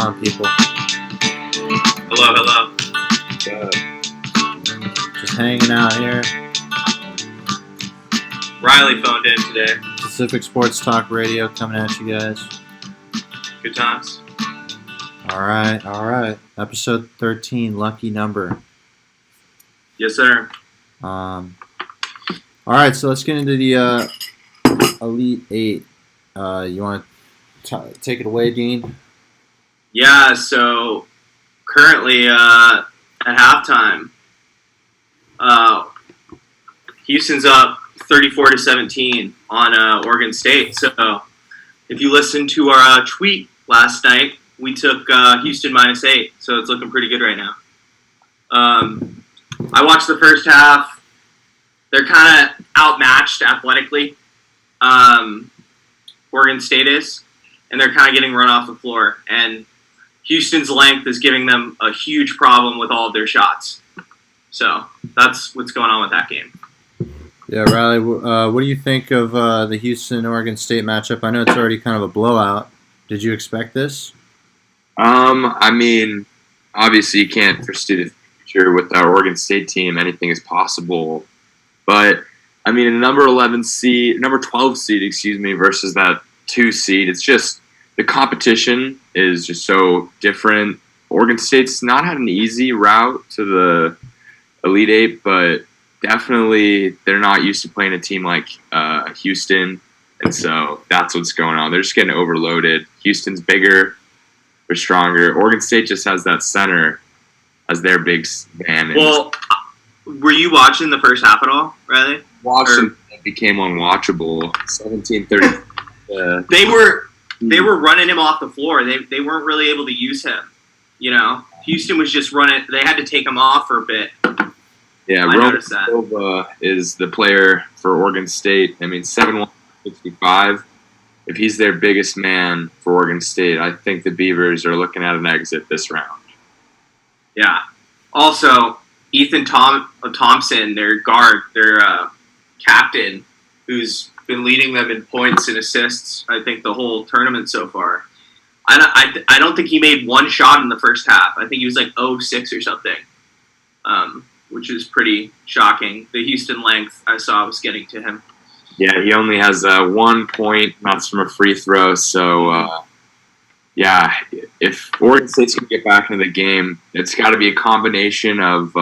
on, people? Hello, hello. Just hanging out here. Riley phoned in today. Pacific Sports Talk Radio coming at you guys. Good times. All right. Episode 13, lucky number. Yes, sir. All right, so let's get into the Elite Eight. You want to take it away, Dean? Yeah, so currently at halftime, Houston's up 34-17 on Oregon State. So if you listened to our tweet last night, we took Houston -8, so it's looking pretty good right now. I watched the first half. They're kind of outmatched athletically. Oregon State is, and they're kind of getting run off the floor. And Houston's length is giving them a huge problem with all of their shots. So that's what's going on with that game. Yeah, Riley, what do you think of the Houston-Oregon State matchup? I know it's already kind of a blowout. Did you expect this? I mean, obviously you can't foresee the future with our Oregon State team. Anything is possible. But, I mean, a number 12 seed, versus that 2 seed, it's just the competition is just so different. Oregon State's not had an easy route to the Elite Eight, but definitely they're not used to playing a team like Houston, and so that's what's going on. They're just getting overloaded. Houston's bigger, they're stronger. Oregon State just has that center as their big man. Well, were you watching the first half at all, Riley? Watching it became unwatchable. 17-30. They were running him off the floor. They weren't really able to use him. You know, Houston was just running. They had to take him off for a bit. Yeah, Roman Silva is the player for Oregon State. I mean, 7'1", 65. If he's their biggest man for Oregon State, I think the Beavers are looking at an exit this round. Yeah. Also, Ethan Thompson, their guard, their captain, who's been leading them in points and assists, I think, the whole tournament so far. I don't think he made one shot in the first half. I think he was like 0-6 or something, which is pretty shocking. The Houston length I saw was getting to him. Yeah, he only has 1 point, that's from a free throw. So, yeah, if Oregon State's going to get back into the game, it's got to be a combination of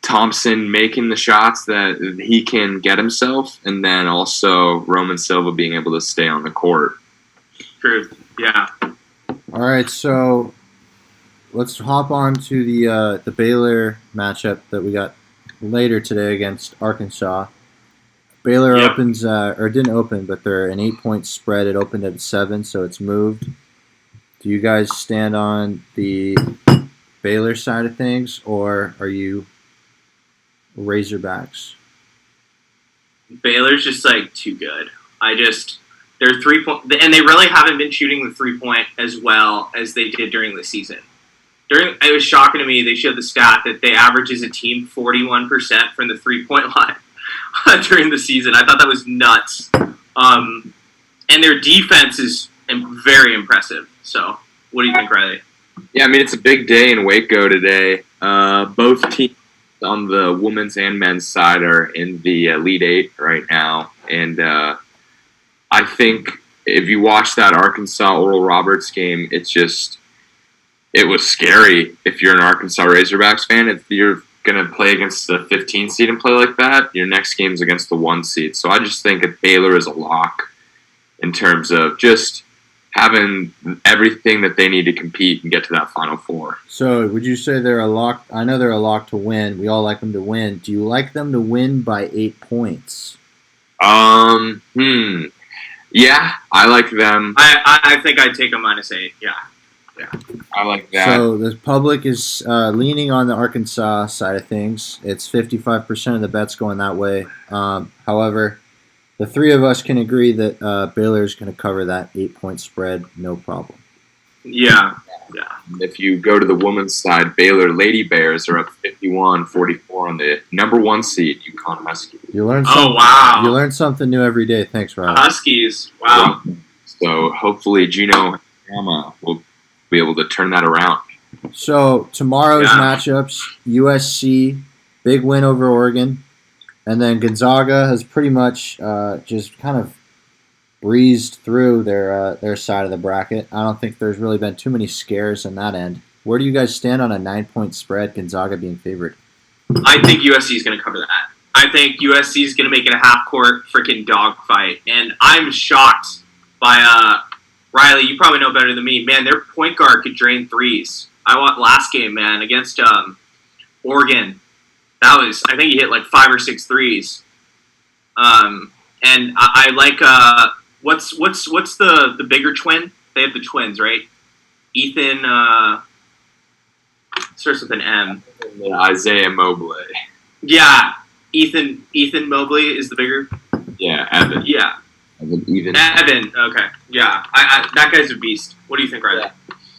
Thompson making the shots that he can get himself, and then also Roman Silva being able to stay on the court. True, yeah. All right, so let's hop on to the Baylor matchup that we got later today against Arkansas. Baylor opens, or didn't open, but they're an 8-point spread. It opened at 7, so it's moved. Do you guys stand on the Baylor side of things, or are you Razorbacks? Baylor's just like too good. They're 3-point, and they really haven't been shooting the 3-point as well as they did during the season. It was shocking to me. They showed the stat that they average as a team 41% from the 3-point line during the season. I thought that was nuts. And their defense is very impressive. So, what do you think, Riley? Yeah, I mean, it's a big day in Waco today. Both teams on the women's and men's side are in the Elite Eight right now. And I think if you watch that Arkansas Oral Roberts game, it was scary if you're an Arkansas Razorbacks fan. If you're going to play against the 15 seed and play like that, your next game's against the 1 seed. So I just think that Baylor is a lock in terms of just having everything that they need to compete and get to that Final Four. So would you say they're a lock? I know they're a lock to win. We all like them to win. Do you like them to win by 8 points? Yeah, I like them. I think I'd take a -8, yeah. Yeah, I like that. So the public is leaning on the Arkansas side of things. It's 55% of the bets going that way. However, the three of us can agree that Baylor is going to cover that 8-point spread, no problem. Yeah. If you go to the women's side, Baylor Lady Bears are up 51-44 on the number 1 seed, UConn Huskies. You learn something new every day. Thanks, Rob. Huskies, wow. So hopefully Gino Grandma will be able to turn that around. So tomorrow's matchups: USC, big win over Oregon, and then Gonzaga has pretty much just kind of breezed through their side of the bracket. I don't think there's really been too many scares on that end. Where do you guys stand on a 9-point spread, Gonzaga being favored? I think USC is going to cover that. I think USC is going to make it a half-court freaking dogfight. And I'm shocked by Riley. You probably know better than me. Man, their point guard could drain threes. I watched last game, man, against Oregon. I think he hit like 5 or 6 threes. And I like what's the bigger twin? They have the twins, right? Ethan starts with an M. Isaiah Mobley. Yeah, Ethan Mobley is the bigger. Yeah, Evan. Yeah, Evan. Okay, yeah, I that guy's a beast. What do you think, Riley?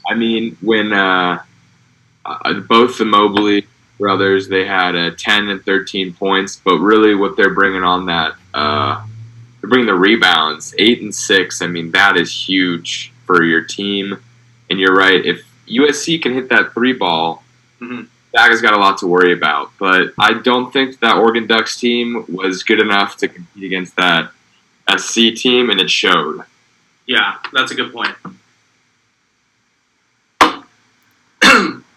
I mean, when both the Mobley brothers, they had 10 and 13 points, but really what they're bringing on that, they're bringing the rebounds, 8 and 6. I mean, that is huge for your team. And you're right, if USC can hit that 3 ball, Zaga's got a lot to worry about. But I don't think that Oregon Ducks team was good enough to compete against that SC team, and it showed. Yeah, that's a good point.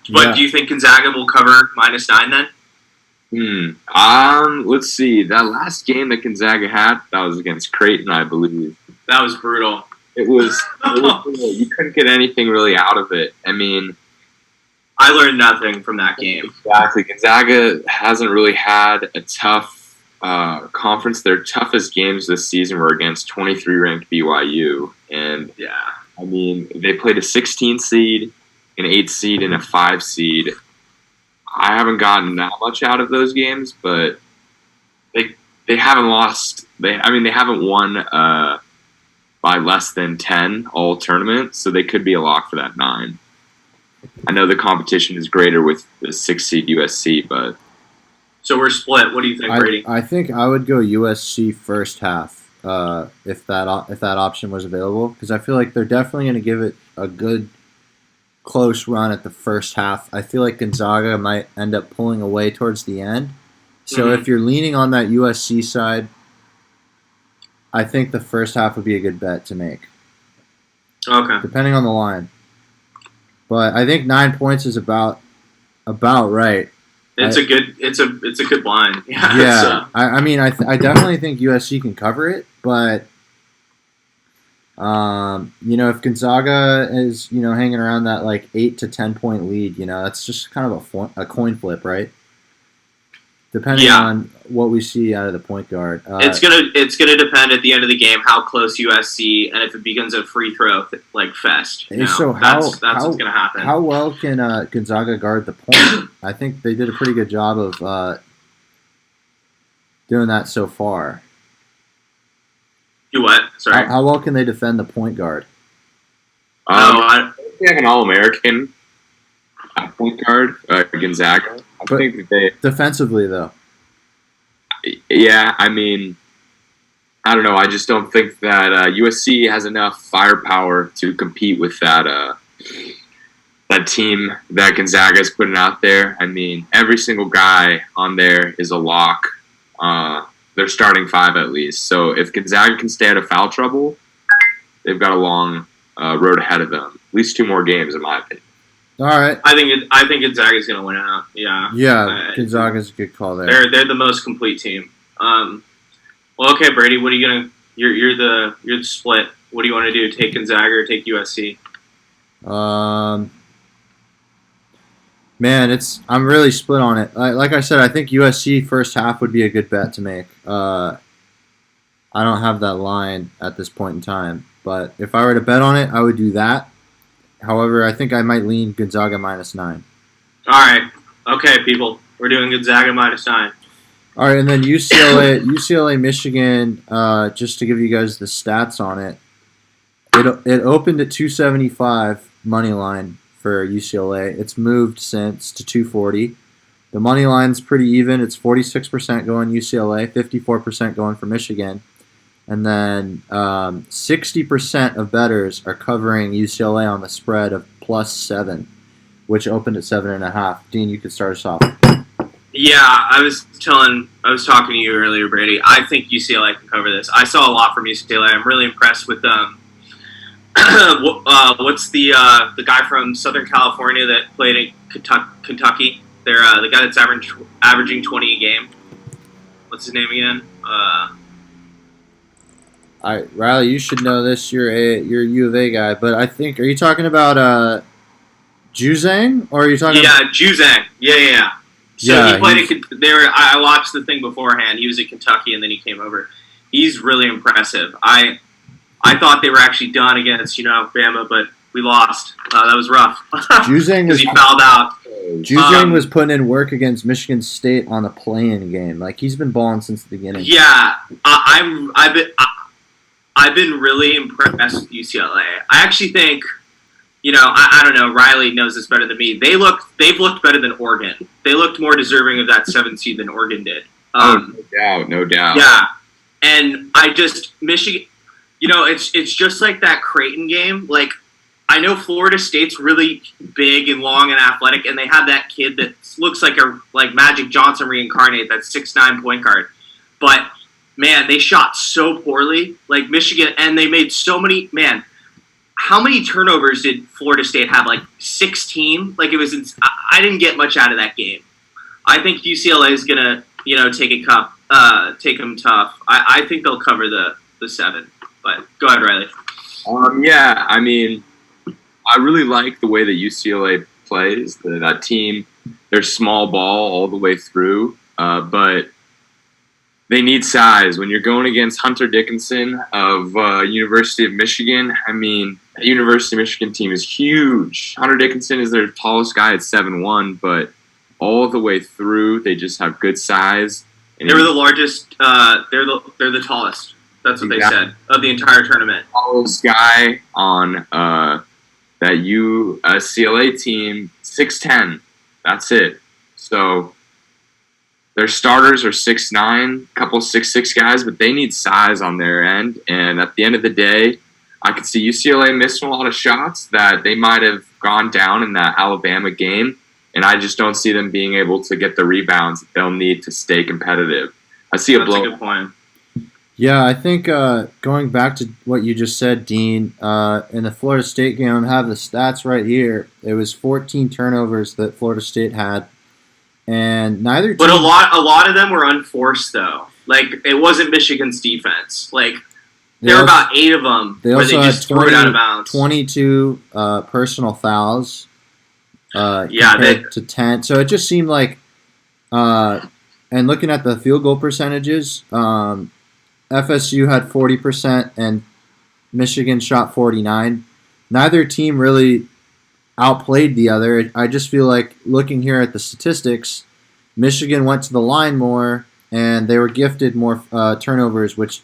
But do you think Gonzaga will cover -9 then? Let's see. That last game that Gonzaga had, that was against Creighton, I believe. That was brutal. It was you couldn't get anything really out of it. I mean, I learned nothing from that game. Exactly. Gonzaga hasn't really had a tough conference. Their toughest games this season were against 23-ranked BYU. And, I mean, they played a 16 seed, an 8 seed, and a 5 seed. I haven't gotten that much out of those games, but they haven't lost. They haven't won by less than 10 all tournament, so they could be a lock for that 9. I know the competition is greater with the 6 seed USC, but so we're split. What do you think, Brady? I think I would go USC first half if that option was available, because I feel like they're definitely going to give it a good close run at the first half. I feel like Gonzaga might end up pulling away towards the end. So if you're leaning on that USC side, I think the first half would be a good bet to make. Okay. Depending on the line. But I think 9 points is about right. It's a good line. Yeah. I mean, I definitely think USC can cover it, but if Gonzaga is hanging around that like 8 to 10 point lead, that's just kind of a coin flip, right? Depending on what we see out of the point guard. It's gonna depend at the end of the game how close USC, and if it becomes a free throw fest. So that's what's gonna happen. How well can Gonzaga guard the point? I think they did a pretty good job of doing that so far. Do what? Sorry. How well can they defend the point guard? I think they have an All-American point guard, Gonzaga. I think they defensively though. Yeah, I mean, I don't know. I just don't think that USC has enough firepower to compete with that team that Gonzaga is putting out there. I mean, every single guy on there is a lock. They're starting 5 at least. So if Gonzaga can stay out of foul trouble, they've got a long road ahead of them. At least 2 more games, in my opinion. All right. I think Gonzaga's going to win out. Yeah. Yeah, Gonzaga's a good call there. They're the most complete team. Well, okay, Brady. What are you gonna? You're the split. What do you want to do? Take Gonzaga or take USC? Man, I'm really split on it. Like I said, I think USC first half would be a good bet to make. I don't have that line at this point in time, but if I were to bet on it, I would do that. However, I think I might lean Gonzaga -9. All right. Okay, people. We're doing Gonzaga -9. All right, and then UCLA, Michigan, just to give you guys the stats on it, it opened at 275 money line for UCLA. It's moved since to 240. The money line's pretty even. It's 46% going UCLA, 54% going for Michigan. And then 60% of bettors are covering UCLA on the spread of +7, which opened at 7.5. Dean, you could start us off. Yeah, I was talking to you earlier, Brady. I think UCLA can cover this. I saw a lot from UCLA. I'm really impressed with what's the guy from Southern California that played in Kentucky? They're the guy that's averaging 20 a game. What's his name again? Riley, you should know this. You're a U of A guy, but I think, are you talking about Juzang, or are you talking? Yeah, Juzang. Yeah. So Yeah, he played I watched the thing beforehand. He was at Kentucky, and then he came over. He's really impressive. I thought they were actually done against Bama, but we lost. That was rough. Juzang because he fouled out. Juzang was putting in work against Michigan State on the play-in game. Like, he's been balling since the beginning. Yeah, I've been really impressed with UCLA. I actually think, I don't know. Riley knows this better than me. They've looked better than Oregon. They looked more deserving of that 7th seed than Oregon did. No doubt. Yeah, and Michigan. It's just like that Creighton game. Like, I know Florida State's really big and long and athletic, and they have that kid that looks like Magic Johnson reincarnate, that 6'9" point guard. But man, they shot so poorly, like Michigan, and they made so many. Man, how many turnovers did Florida State have? Like 16. Like, it was. I didn't get much out of that game. I think UCLA is gonna, take them tough. I think they'll cover the 7. But go ahead, Riley. Yeah, I mean, I really like the way that UCLA plays. That team, they're small ball all the way through, but they need size. When you're going against Hunter Dickinson of University of Michigan, I mean, the University of Michigan team is huge. Hunter Dickinson is their tallest guy at 7'1", but all the way through, they just have good size. And they were the largest. They're the tallest. That's what they said of the entire tournament. Tallest guy on that UCLA team, 6'10". That's it. So their starters are 6'9", a couple 6'6" guys, but they need size on their end. And at the end of the day, I could see UCLA missing a lot of shots that they might have gone down in that Alabama game. And I just don't see them being able to get the rebounds that they'll need to stay competitive. I see a blow. That's a good point. Yeah, I think going back to what you just said, Dean, in the Florida State game, I have the stats right here. It was 14 turnovers that Florida State had, and neither team. But a lot of them were unforced, though. Like, it wasn't Michigan's defense. Like, there were about 8 of them where they just threw it out of bounds. 22 personal fouls. Compared to 10. So it just seemed like, and looking at the field goal percentages, FSU had 40% and Michigan shot 49. Neither team really outplayed the other. I just feel like, looking here at the statistics, Michigan went to the line more and they were gifted more turnovers, which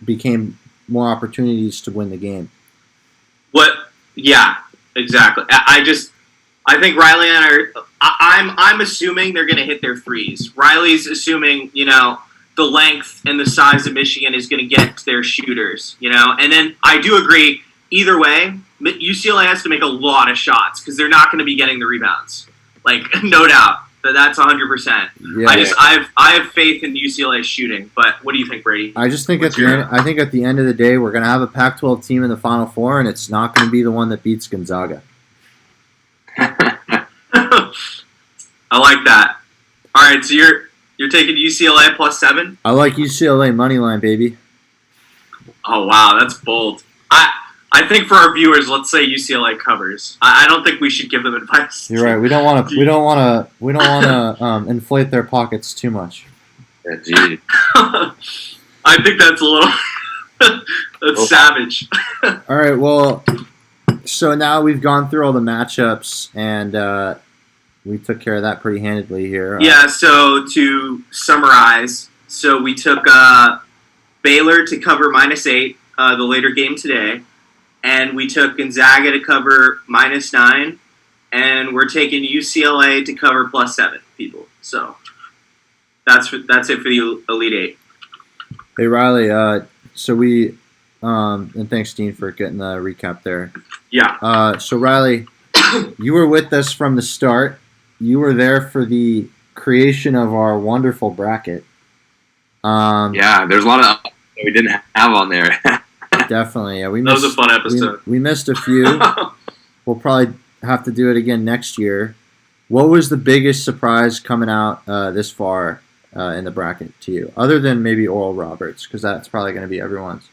became more opportunities to win the game. Yeah, exactly. I think Riley and I'm assuming they're going to hit their threes. Riley's assuming, the length and the size of Michigan is going to get to their shooters, And then I do agree, either way, UCLA has to make a lot of shots because they're not going to be getting the rebounds. Like, no doubt. That's 100%. Yeah. I have faith in UCLA shooting, but what do you think, Brady? I just think at the end of the day, we're going to have a Pac-12 team in the Final Four, and it's not going to be the one that beats Gonzaga. I like that. All right, so you're taking UCLA +7? I like UCLA money line, baby. Oh wow, that's bold. I think for our viewers, let's say UCLA covers. I don't think we should give them advice. You're right. We don't want to inflate their pockets too much. Yeah, gee. I think that's a little that's savage. All right. Well, so now we've gone through all the matchups and we took care of that pretty handedly here. Yeah. So to summarize, we took Baylor to cover -8, the later game today. And we took Gonzaga to cover -9, and we're taking UCLA to cover +7, people. So that's it for the Elite Eight. Hey Riley, so we and thanks Dean for getting the recap there. Yeah. So Riley, you were with us from the start. You were there for the creation of our wonderful bracket. Yeah, there's a lot of that we didn't have on there. Definitely, yeah. That was a fun episode. We missed a few. We'll probably have to do it again next year. What was the biggest surprise coming out this far in the bracket to you, other than maybe Oral Roberts, because that's probably going to be everyone's?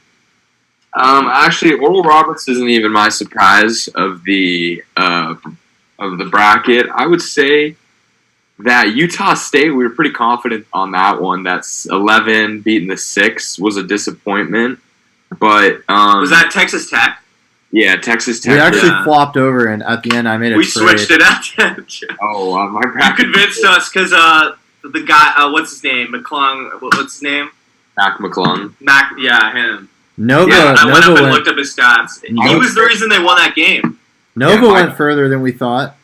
Actually, Oral Roberts isn't even my surprise of the bracket. I would say that Utah State, we were pretty confident on that one. That's 11 beating the 6 was a disappointment. But was that Texas Tech? Yeah, Texas Tech. We actually flopped over, and at the end, I made a We trade. switched it out. My You bracket. convinced us because the guy, what's his name? McClung. What's his name? Mac McClung. Mac. Yeah, him. Nova, Yeah, I went up and went, looked up his stats. He was the reason they won that game. Nova Yeah, went further than we thought.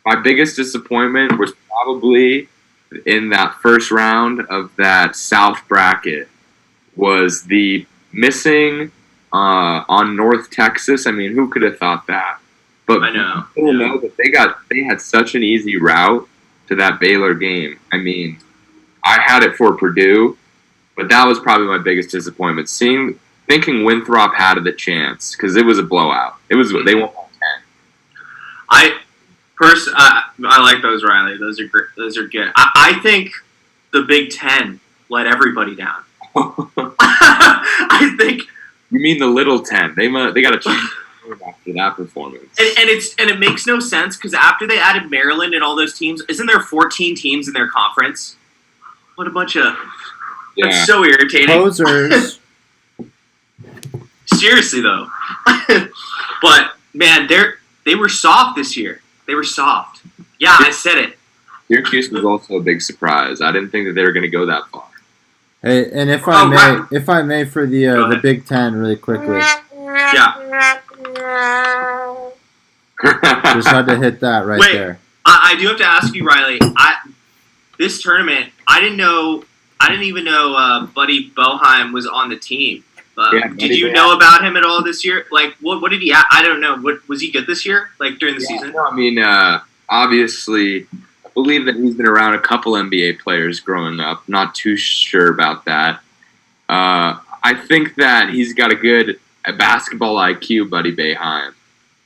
My biggest disappointment was probably in that first round of that South bracket was the missing on North Texas. I mean, who could have thought that? But I know. people know that they had such an easy route to that Baylor game. I mean, I had it for Purdue, but that was probably my biggest disappointment. Thinking Winthrop had the chance because it was a blowout. They won by 10. I like those, Riley. Those are great. Those are good. I think the Big Ten let everybody down. I think. You mean the Little 10? They got to change after that performance. And it makes no sense because after they added Maryland and all those teams, isn't there 14 teams in their conference? What a bunch of. Yeah. That's so irritating. Posers. Seriously though, but man, they were soft this year. They were soft. Yeah, I said it. Syracuse was also a big surprise. I didn't think that they were going to go that far. Hey, and if I may, for Go the ahead. Big Ten, really quickly, Yeah. just had to hit that right Wait. there. I do have to ask you, Riley. This tournament, I didn't even know Buddy Boeheim was on the team. Did you know about him at all this year? Like, what did he? I don't know. What was he good this year? Like during the season? No, I mean, obviously, I believe that he's been around a couple NBA players growing up. Not too sure about that. I think that he's got a good basketball IQ, Buddy Boeheim.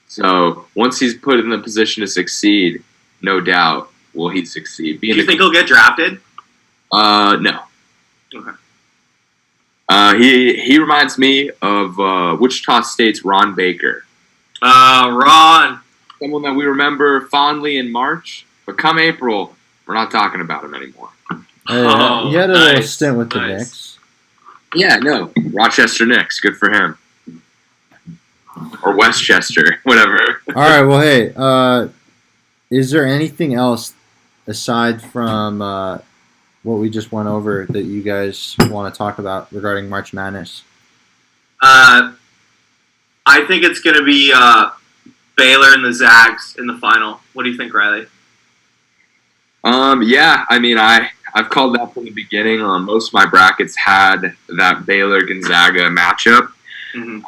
So once he's put in the position to succeed, no doubt will he succeed. Do you think he'll get drafted? No. Okay. He reminds me of Wichita State's Ron Baker. Ron. Someone that we remember fondly in March, but come April, we're not talking about him anymore. Hey, he had a little nice, stint with the nice. Knicks. Yeah, no. Rochester Knicks, good for him. Or Westchester, whatever. All right, well, hey, is there anything else aside from what we just went over that you guys want to talk about regarding March Madness? I think it's going to be Baylor and the Zags in the final. What do you think, Riley? Yeah, I mean, I've called that from the beginning. Most of my brackets had that Baylor-Gonzaga matchup. Mm-hmm.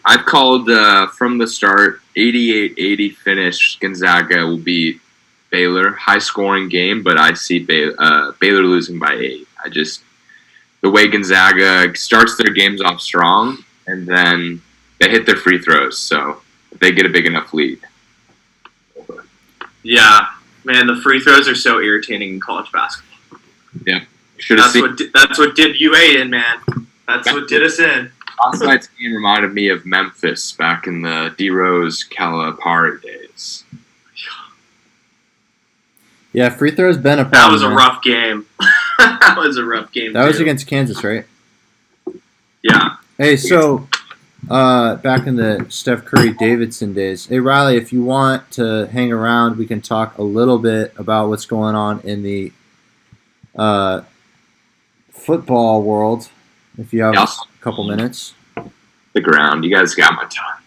I've called from the start 88-80 finish. Gonzaga will beat Baylor. High-scoring game, but I see Baylor losing by 8. The way Gonzaga starts their games off strong, and then they hit their free throws, so they get a big enough lead. Yeah, man, the free throws are so irritating in college basketball. Yeah, should have seen. That's what did UA in, man. That's what did us in. Last night's game reminded me of Memphis back in the D Rose Calipari days. Yeah, free throws been a problem. That was a man. rough game. That was a rough game. That was too. against Kansas, right? Yeah. Hey, so back in the Steph Curry Davidson days. Hey, Riley, if you want to hang around, we can talk a little bit about what's going on in the football world. If you have a couple minutes. The ground. You guys got my time.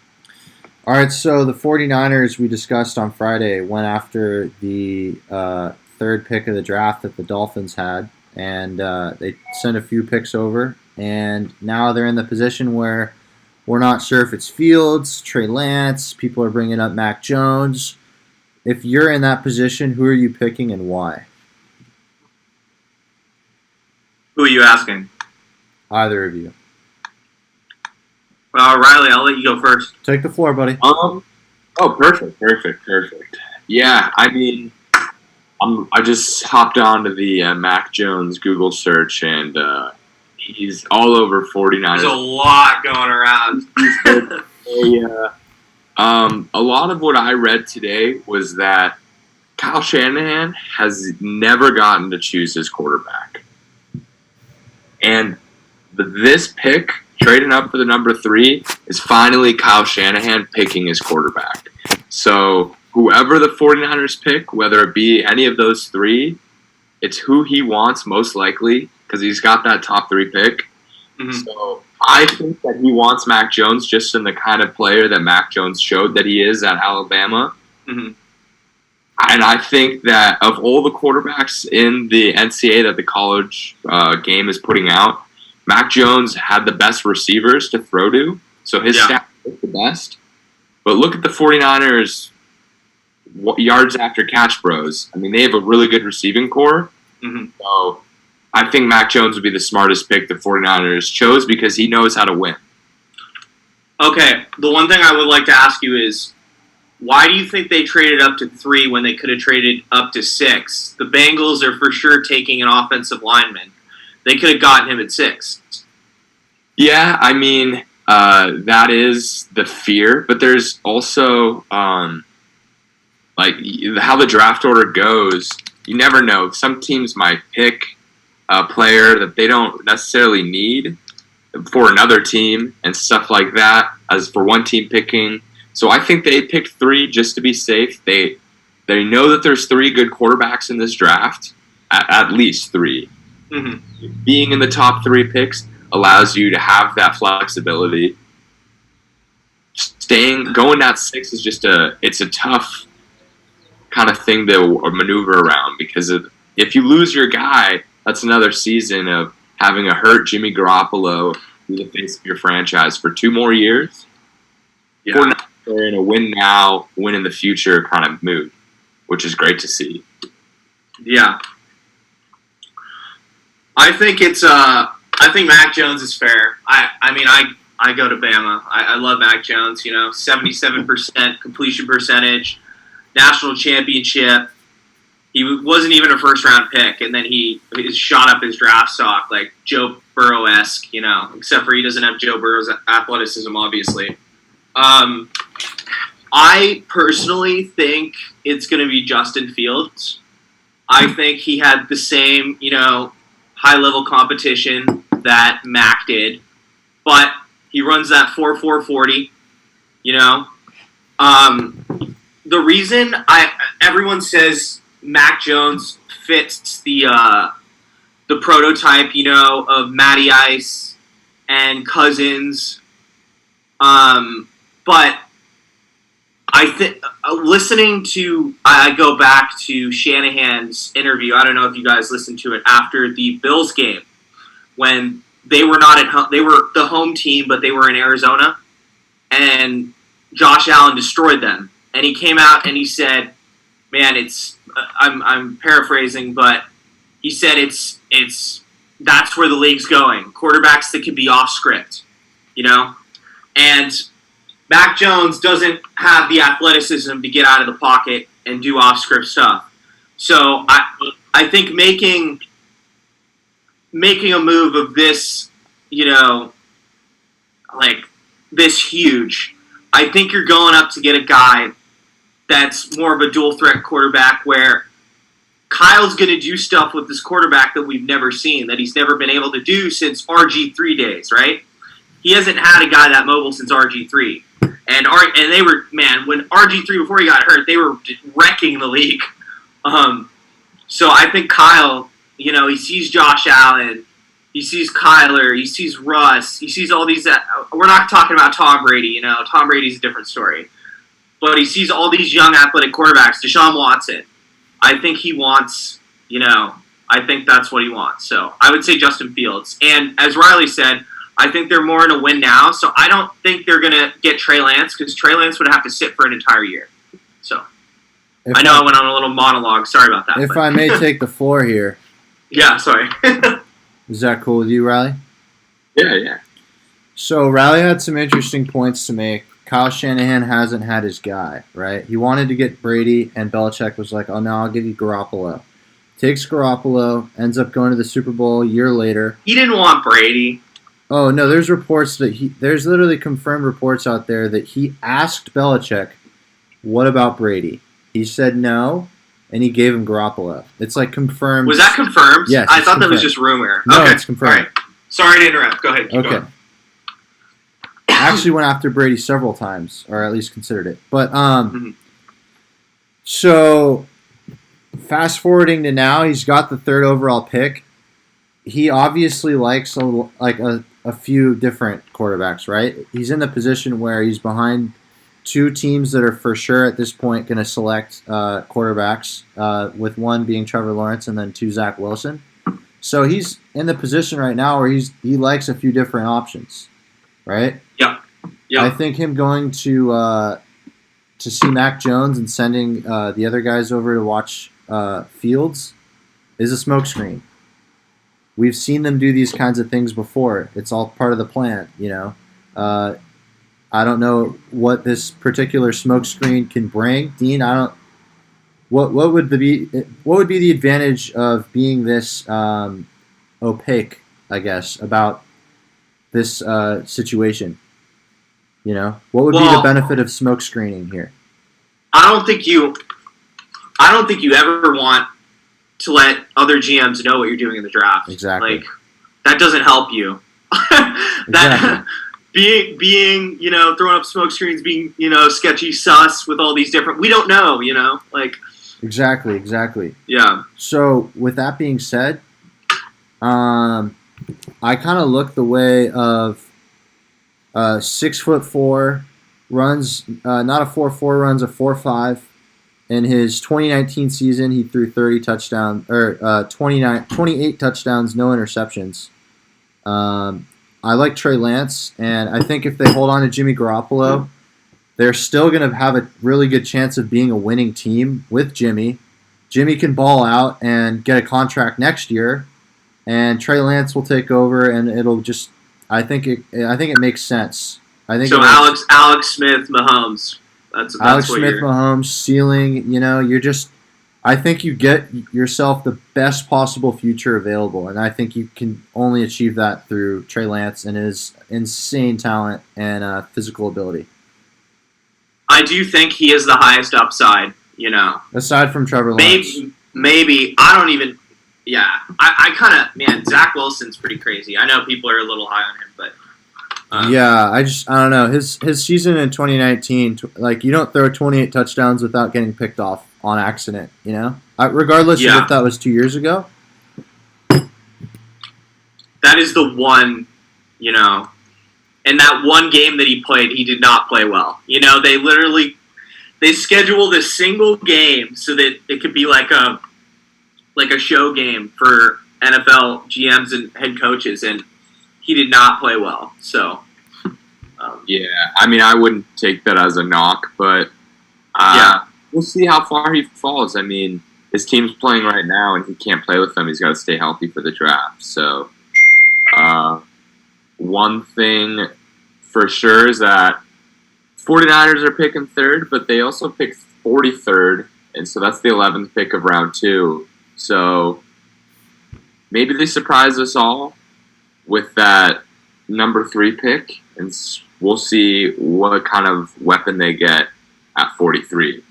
All right, so the 49ers we discussed on Friday went after the third pick of the draft that the Dolphins had, and they sent a few picks over, and now they're in the position where we're not sure if it's Fields, Trey Lance, people are bringing up Mac Jones. If you're in that position, who are you picking and why? Who are you asking? Either of you. Well, Riley, I'll let you go first. Take the floor, buddy. Perfect. Yeah, I mean, I just hopped onto the Mac Jones Google search, and he's all over 49ers. There's a lot going around. A lot of what I read today was that Kyle Shanahan has never gotten to choose his quarterback. And this pick, trading up for the number 3, is finally Kyle Shanahan picking his quarterback. So whoever the 49ers pick, whether it be any of those 3, it's who he wants most likely because he's got that top 3 pick. Mm-hmm. So I think that he wants Mac Jones just in the kind of player that Mac Jones showed that he is at Alabama. Mm-hmm. And I think that of all the quarterbacks in the NCAA that the college game is putting out, Mac Jones had the best receivers to throw to, so his stats are the best. But look at the 49ers yards after catch bros. I mean, they have a really good receiving core. Mm-hmm. So I think Mac Jones would be the smartest pick the 49ers chose because he knows how to win. Okay, the one thing I would like to ask you is, why do you think they traded up to 3 when they could have traded up to 6? The Bengals are for sure taking an offensive lineman. They could have gotten him at 6. Yeah, I mean, that is the fear. But there's also, like, how the draft order goes, you never know. Some teams might pick a player that they don't necessarily need for another team and stuff like that, as for one team picking. So I think they picked 3 just to be safe. They know that there's 3 good quarterbacks in this draft, at least 3. Mm-hmm. Being in the top 3 picks allows you to have that flexibility. Going at 6 is just it's a tough kind of thing to maneuver around because if you lose your guy, that's another season of having a hurt Jimmy Garoppolo be the face of your franchise for 2 more years. Yeah. They're in a win now, win in the future kind of mood, which is great to see. Yeah. I think I think Mac Jones is fair. I mean, I go to Bama. I love Mac Jones, 77% completion percentage, national championship. He wasn't even a first-round pick, and then he shot up his draft stock like Joe Burrow-esque, except for he doesn't have Joe Burrow's athleticism, obviously. I personally think it's going to be Justin Fields. I think he had the same, high-level competition that Mac did, but he runs that 4.40, The reason everyone says Mac Jones fits the prototype, of Matty Ice and Cousins, but I think I go back to Shanahan's interview. I don't know if you guys listened to it after the Bills game when they were not at home. They were the home team, but they were in Arizona, and Josh Allen destroyed them. And he came out and he said, "Man, I'm paraphrasing, but he said it's that's where the league's going. Quarterbacks that can be off script, and." Mac Jones doesn't have the athleticism to get out of the pocket and do off-script stuff. So I think making a move of this, like this huge, I think you're going up to get a guy that's more of a dual-threat quarterback where Kyle's going to do stuff with this quarterback that we've never seen, that he's never been able to do since RG3 days, right? He hasn't had a guy that mobile since RG3. And they were, man, when RG3, before he got hurt, they were wrecking the league. So I think Kyle, he sees Josh Allen, he sees Kyler, he sees Russ, he sees all these. We're not talking about Tom Brady, Tom Brady's a different story. But he sees all these young athletic quarterbacks, Deshaun Watson. I think he wants, I think that's what he wants. So I would say Justin Fields. And as Riley said, I think they're more in a win now, so I don't think they're going to get Trey Lance because Trey Lance would have to sit for an entire year. So, I know I went on a little monologue. Sorry about that. If I may take the floor here. Yeah, sorry. Is that cool with you, Riley? Yeah. So Riley had some interesting points to make. Kyle Shanahan hasn't had his guy, right? He wanted to get Brady, and Belichick was like, oh, no, I'll give you Garoppolo. Takes Garoppolo, ends up going to the Super Bowl a year later. He didn't want Brady. Oh, no, there's reports that there's literally confirmed reports out there that he asked Belichick, what about Brady? He said no, and he gave him Garoppolo. It's like confirmed. Was that confirmed? Yes. I thought that was just rumor. No, okay. It's confirmed. All right. Sorry to interrupt. Go ahead. Keep going. Actually went after Brady several times, or at least considered it. But So fast forwarding to now, he's got the 3rd overall pick. He obviously likes a few different quarterbacks, right? He's in the position where he's behind 2 teams that are for sure at this point going to select quarterbacks, with one being Trevor Lawrence and then 2 Zach Wilson. So he's in the position right now where he likes a few different options, right? Yeah. I think him going to see Mac Jones and sending the other guys over to watch Fields is a smokescreen. We've seen them do these kinds of things before. It's all part of the plan, I don't know what this particular smokescreen can bring, Dean. What would be the advantage of being this opaque, I guess, about this situation? What would be the benefit of smoke screening here? I don't think you ever want to let other GMs know what you're doing in the draft. Exactly. Like, that doesn't help you. That being throwing up smoke screens, being sketchy, sus with all these different. We don't know. Like. Exactly. Yeah. So with that being said, I kind of look the way of 6'4", runs not a 4.4, runs a 4.5. In his 2019 season, he threw 28 touchdowns, no interceptions. I like Trey Lance, and I think if they hold on to Jimmy Garoppolo, they're still going to have a really good chance of being a winning team with Jimmy. Jimmy can ball out and get a contract next year, and Trey Lance will take over, and it'll just. I think it makes sense. Alex Smith, Mahomes. That's Alex what Smith, Mahomes, ceiling. You're just. I think you get yourself the best possible future available, and I think you can only achieve that through Trey Lance and his insane talent and physical ability. I do think he is the highest upside. Aside from Trevor Lawrence, maybe I don't even. Yeah, I kind of Zach Wilson's pretty crazy. I know people are a little high on him, but. I don't know. His season in 2019, you don't throw 28 touchdowns without getting picked off on accident, regardless of if that was 2 years ago. That is the one, and that one game that he played, he did not play well. They scheduled a single game so that it could be like a show game for NFL GMs and head coaches, and he did not play well. So, I wouldn't take that as a knock, but we'll see how far he falls. His team's playing right now, and he can't play with them. He's got to stay healthy for the draft. So, one thing for sure is that 49ers are picking 3rd, but they also picked 43rd, and so that's the 11th pick of round 2. So maybe they surprise us all with that number 3 pick, and we'll see what kind of weapon they get at 43.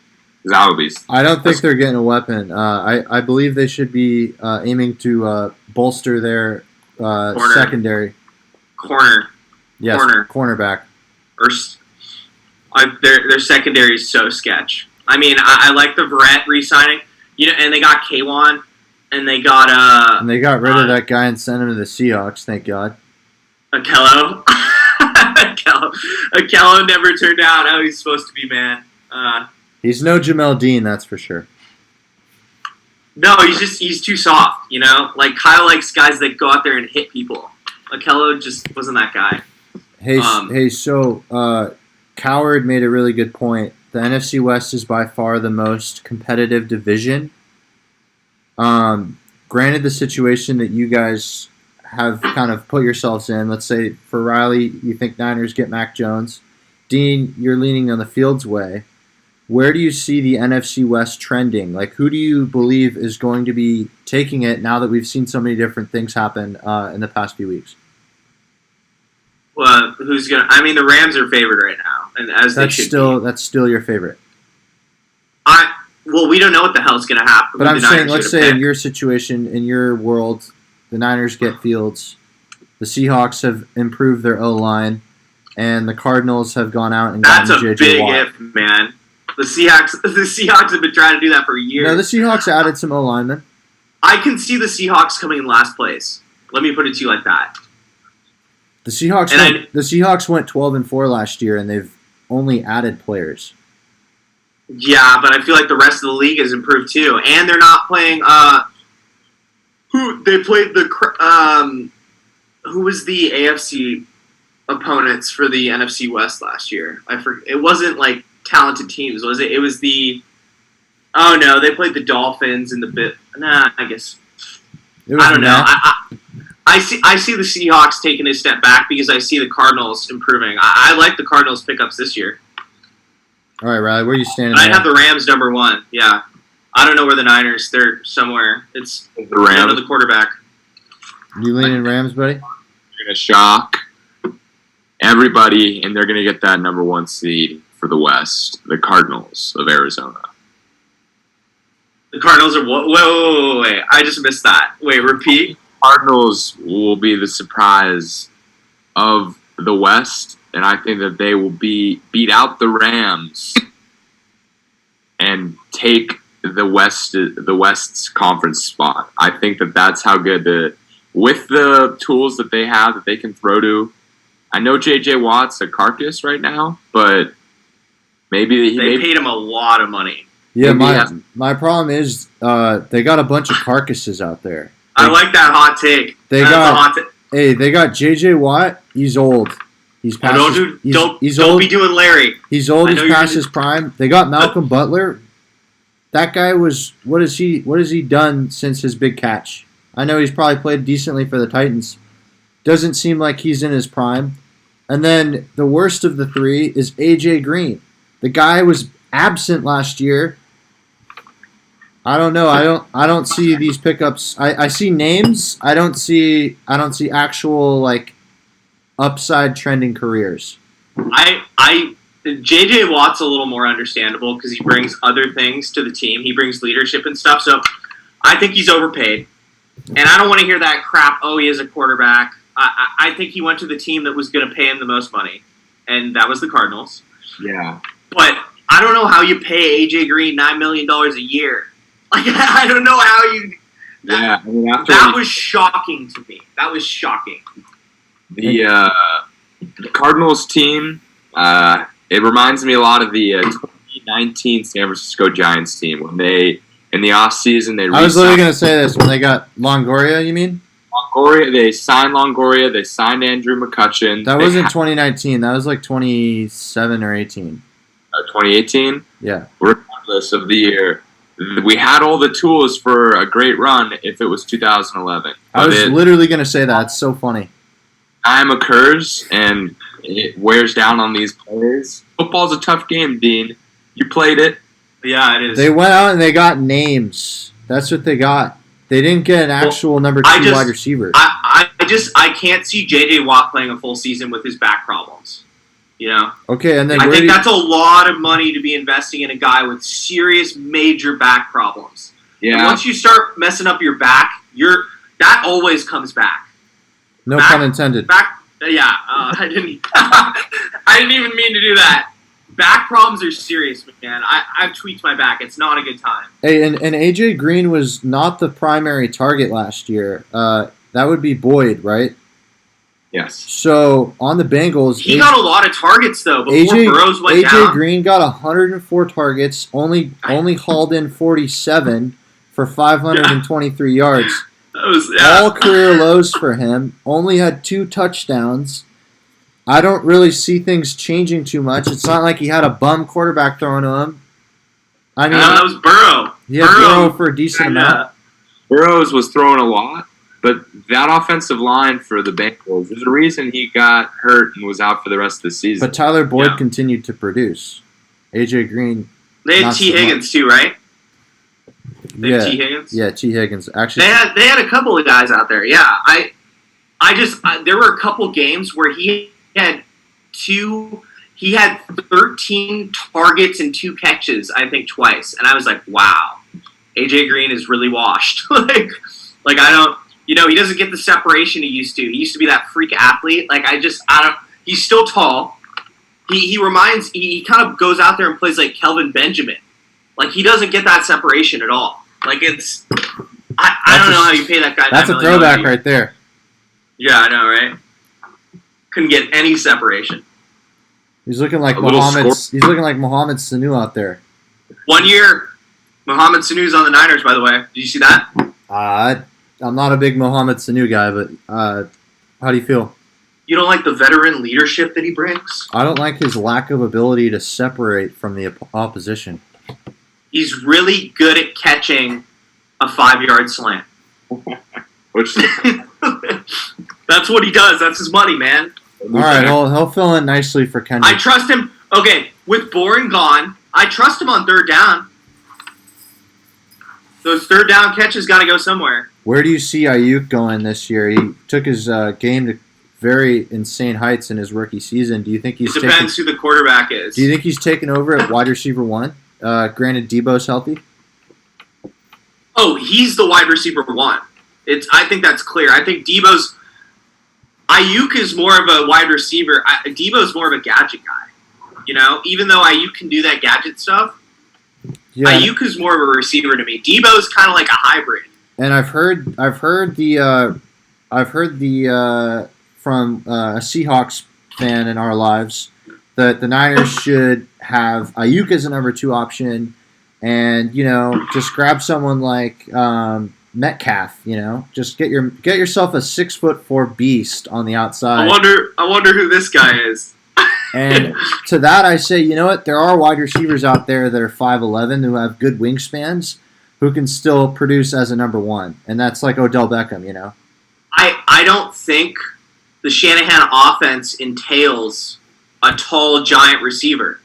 I don't think they're getting a weapon. I believe they should be aiming to bolster their secondary. Corner. Yes, cornerback. Their secondary is so sketch. I like the Verrett re-signing. And they got K1, and they got and they got rid of that guy and sent him to the Seahawks. Thank God. Akello. Akello never turned out how he's supposed to be, man. He's no Jamel Dean, that's for sure. No, he's too soft. Kyle likes guys that go out there and hit people. Akello just wasn't that guy. So Coward made a really good point the NFC West is by far the most competitive division. Granted, the situation that you guys have kind of put yourselves in, let's say for Riley, you think Niners get Mac Jones. Dean, you're leaning on the Fields way. Where do you see the NFC West trending? Like, who do you believe is going to be taking it now that we've seen so many different things happen in the past few weeks? Well, who's gonna? I mean, the Rams are favored right now, and as they should be. That's still your favorite. Well, we don't know what the hell's gonna happen. But I'm saying, let's say in your situation, in your world, the Niners get Fields, the Seahawks have improved their O-line, and the Cardinals have gone out and gotten J.J. Watt. That's a big if, man. The Seahawks have been trying to do that for years. No, the Seahawks added some O-linemen. I can see the Seahawks coming in last place. Let me put it to you like that. The Seahawks went 12-4 last year, and they've only added players. Yeah, but I feel like the rest of the league has improved too, and they're not playing. Who they played the who was the AFC opponents for the NFC West last year? I forget. It wasn't like talented teams, was it? It was the. Oh no, they played the Dolphins and the bit. Nah, I guess. I don't know. I see the Seahawks taking a step back because I see the Cardinals improving. I like the Cardinals pickups this year. All right, Riley, where are you standing? I have the Rams number 1. Yeah, I don't know where the Niners. They're somewhere. It's the Rams. The quarterback. You leaning Rams, buddy? You're gonna shock everybody, and they're gonna get that number 1 seed for the West. The Cardinals of Arizona. The Cardinals are what? Wait! I just missed that. Wait, repeat. Cardinals will be the surprise of the West. And I think that they will beat out the Rams and take the West's conference spot. I think that that's how good with the tools that they have that they can throw to. I know J.J. Watt's a carcass right now, but maybe they paid him a lot of money. Yeah, my problem is they got a bunch of carcasses out there. I like that hot take. They got J.J. Watt. He's old. He's past don't old. Be doing Larry. He's old. He's past his prime. They got Malcolm Butler. That guy was. What has he done since his big catch? I know he's probably played decently for the Titans. Doesn't seem like he's in his prime. And then the worst of the three is AJ Green. The guy was absent last year. I don't know. I don't see these pickups. I see names. I don't see actual like upside trending careers. JJ Watt's a little more understandable because he brings other things to the team. He brings leadership and stuff. So I think he's overpaid. And I don't want to hear that crap, oh, he is a quarterback. I think he went to the team that was going to pay him the most money, and that was the Cardinals. Yeah. But I don't know how you pay AJ Green $9 million a year. Like, I don't know how you... Yeah. That was shocking to me. That was shocking. The Cardinals team, it reminds me a lot of the 2019 San Francisco Giants team when they, in the offseason, I was literally going to say this. When they got Longoria, you mean? Longoria, they signed Longoria. They signed Andrew McCutcheon. That wasn't 2019. That was like 27 or 18. 2018? Yeah. Regardless of the year. We had all the tools for a great run if it was 2011. I was literally going to say that. It's so funny. Time occurs, and it wears down on these players. Football's a tough game, Dean. You played it. Yeah, it is. They went out and they got names. That's what they got. They didn't get an actual number 2 wide receiver. I can't see J.J. Watt playing a full season with his back problems. You know? Okay, and then I think that's a lot of money to be investing in a guy with serious, major back problems. Yeah. And once you start messing up your back, that always comes back. No pun intended. I didn't even mean to do that. Back problems are serious, man. I've tweaked my back. It's not a good time. Hey, and AJ Green was not the primary target last year. That would be Boyd, right? Yes. So on the Bengals, he got a lot of targets though before Burrows went down. AJ Green got 104 targets, only hauled in 47 for 523 yards. All career lows for him. Only had 2 touchdowns. I don't really see things changing too much. It's not like he had a bum quarterback thrown to him. I mean, that was Burrow. He had Burrow for a decent amount. Burrows was throwing a lot, but that offensive line for the Bengals, there's a reason he got hurt and was out for the rest of the season. But Tyler Boyd continued to produce. AJ Green. They had T. Higgins too, right? They had T. Higgins. Yeah, T. Higgins. Actually, they had a couple of guys out there. Yeah, there were a couple games where he had 13 targets and 2 catches, I think, twice. And I was like, wow, AJ Green is really washed. like I don't, he doesn't get the separation he used to. He used to be that freak athlete. Like, he's still tall. He kind of goes out there and plays like Kelvin Benjamin. Like, he doesn't get that separation at all. Like, I don't know how you pay that guy. That's a throwback right there. Yeah, I know, right? Couldn't get any separation. He's looking like Mohamed Sanu out there. 1 year, Mohamed Sanu's on the Niners, by the way. Did you see that? I'm not a big Mohamed Sanu guy, but how do you feel? You don't like the veteran leadership that he brings? I don't like his lack of ability to separate from the opposition. He's really good at catching a 5-yard slant. That's what he does. That's his money, man. All right, he'll fill in nicely for Kendrick. I trust him. Okay, with Boring gone, I trust him on third down. Those third down catches got to go somewhere. Where do you see Ayuk going this year? He took his game to very insane heights in his rookie season. Do you think he's? It depends who the quarterback is. Do you think he's taken over at wide receiver 1? Granted, Debo's healthy. Oh, he's the wide receiver 1. I think that's clear. I think Ayuk is more of a wide receiver. Debo's more of a gadget guy. Even though Ayuk can do that gadget stuff, Ayuk is more of a receiver to me. Debo's kind of like a hybrid. And I've heard from a Seahawks fan in our lives that the Niners should have Ayuk as a number 2 option, and just grab someone like Metcalf. Just get yourself a 6'4" beast on the outside. I wonder who this guy is. And to that I say, you know what? There are wide receivers out there that are 5'11" who have good wingspans, who can still produce as a number 1, and that's like Odell Beckham. I don't think the Shanahan offense entails a tall, giant receiver.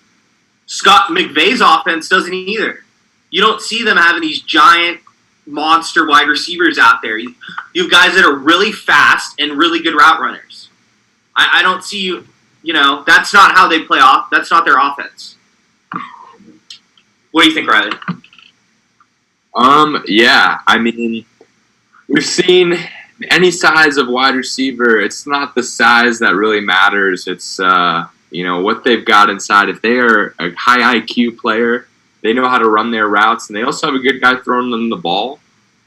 Scott McVay's offense doesn't either. You don't see them having these giant monster wide receivers out there. You have guys that are really fast and really good route runners. I don't see you. That's not how they play off. That's not their offense. What do you think, Riley? Yeah. I mean, we've seen any size of wide receiver. It's not the size that really matters. It's what they've got inside. If they are a high IQ player, they know how to run their routes, and they also have a good guy throwing them the ball.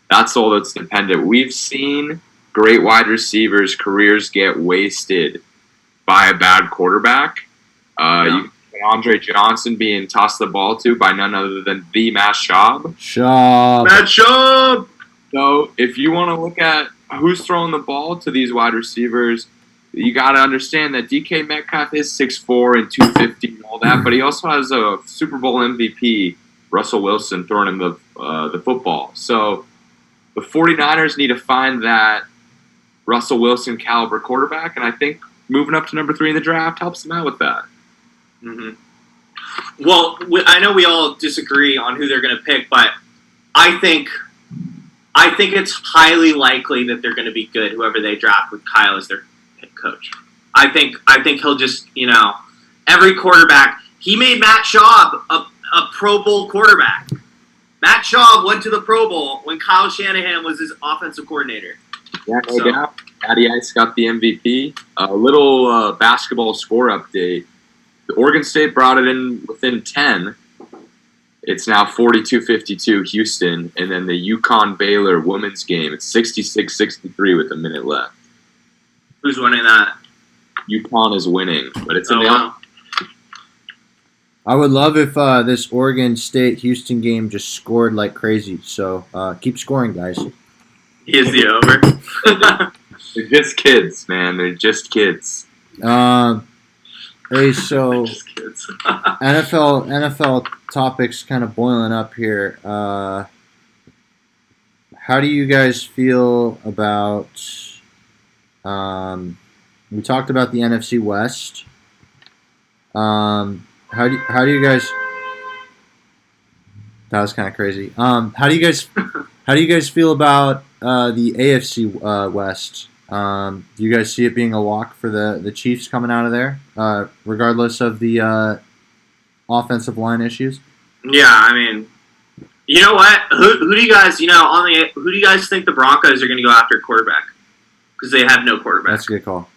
That's all that's dependent. We've seen great wide receivers' careers get wasted by a bad quarterback. You Andre Johnson being tossed the ball to by none other than the Matt Schaub. Matt Schaub! So if you want to look at who's throwing the ball to these wide receivers, you got to understand that DK Metcalf is 6'4" and 250 and all that, but he also has a Super Bowl MVP, Russell Wilson, throwing him the football. So the 49ers need to find that Russell Wilson caliber quarterback, and I think moving up to number 3 in the draft helps them out with that. Mm-hmm. Well, I know we all disagree on who they're going to pick, but I think it's highly likely that they're going to be good, whoever they draft with Kyle as their head coach. I think he'll just, every quarterback. He made Matt Schaub a Pro Bowl quarterback. Matt Schaub went to the Pro Bowl when Kyle Shanahan was his offensive coordinator. Yeah, no doubt. Matty Ice got the MVP. A little basketball score update. Oregon State brought it in within 10. It's now 42-52 Houston. And then the UConn-Baylor women's game, it's 66-63 with a minute left. Who's winning that? UConn is winning, but it's in the wow. I would love if this Oregon State-Houston game just scored like crazy. So keep scoring, guys. He is the over. They're just kids, man. They're just kids. Hey, so Just kids. NFL topics kind of boiling up here. How do you guys feel about? We talked about the NFC West. How do you guys? That was kind of crazy. How do you guys feel about the AFC West? Do you guys see it being a lock for the Chiefs coming out of there, regardless of the offensive line issues? Yeah, I mean, you know what? Who do you guys, who do you guys think the Broncos are going to go after quarterback? Because they have no quarterback. That's a good call.